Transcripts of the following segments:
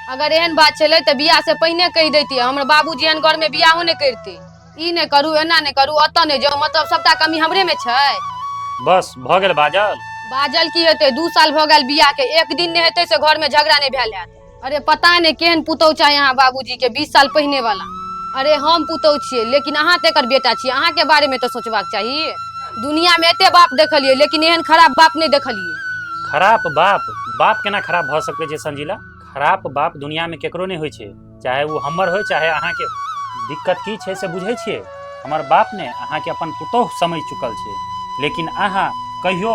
अगर एहन बात छले तो बियाह से पहले कह देती। हमर बाबूजी एहन घर में बियाहो नहीं करते। ई नहीं करू, एना नहीं करू, अत नहीं जाओ, मतलब सबटा कमी हमरे में छै। बस भ गेल बाजल। बाजल की हेतै, 2 साल भ गेल बियाह के, एक दिन नहीं हेतै से घर में झगड़ा नहीं भेल हैत। अरे पता नहीं केहन पुतौ छै यहाँ बाबूजी के 20 साल पहले वाला। अरे हम पुतौ छियै लेकिन अहाँ तेकर बेटा छियै, अहाँ के बारे में तो सोचबाक चाहिए। दुनिया में एते बाप देखलिए लेकिन एहन खराब बाप नहीं देखलिए। खराब बाप? बाप केना खराब भ सकै छै संजीला? खराब बाप दुनिया में केकरो नहीं होइ छै, चाहे वो हमर होय चाहे अहाँ के। दिक्कत की छै से बुझै छियै? हमर बाप ने अहाँ के अपन पुतौह समझ चुकल छै, लेकिन अहाँ कहियो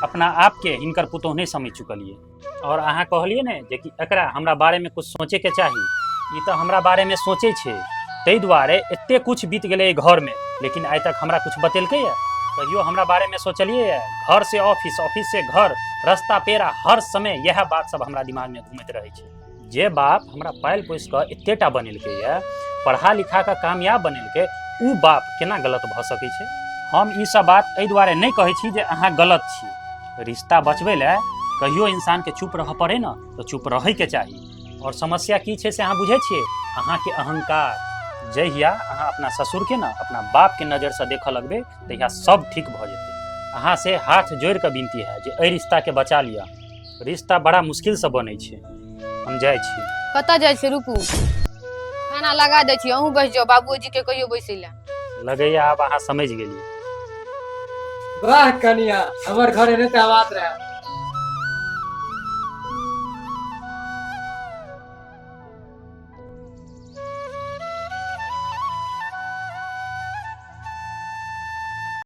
अपना आप के हिनकर पुतौह नहीं समझ चुकलिए। और अहाँ कहलिए ने जे कि एकरा हमरा बारे में कुछ सोचे के चाही, ई तो हमरा बारे में सोचे छै, तै दुआरे एते कुछ बीत गेलै घर में, लेकिन आइ तक हमरा कुछ बतेलकै है? कहियो हमरा बारे में सोचलिए है? घर से ऑफिस, ऑफिस से घर, रास्ता पेरा हर समय यह बात सब हमरा दिमाग में घूमत रहे छै। जे बाप हमरा पाल पोस के एतेटा बनेलकै है, पढ़ा लिखा के कामयाब बनेलकै, उ बाप केना गलत भ सकै छै? हम ई सब बात एहि दुआरे नहीं कहै छी जे अहाँ गलत छी। रिश्ता बचबै ले कहियो इंसान के चुप रह पड़े न, तो चुप रहे के चाहिए। और समस्या की छै से अहाँ बुझे छियै? अहाँ के अहंकार। जहिया अहाँ अपना ससुर के ना अपना बाप के नजर से देख लगबे तहिया सब ठीक भ जेतै। अहाँ से हाथ जोड़ के विनती है जे एहि रिश्ता के बचा लिया। रिश्ता बड़ा मुश्किल से बनै छै। हम जाय छी। कतऽ जाइ छै? रुकू, खाना लगा दै छी, अहूँ बैस जाओ, बाबूजी के कहियो बैसे ला। लगैया आब अहाँ समझ गेलिए। वाह कनिया, हमर घर एने आवाज रहे।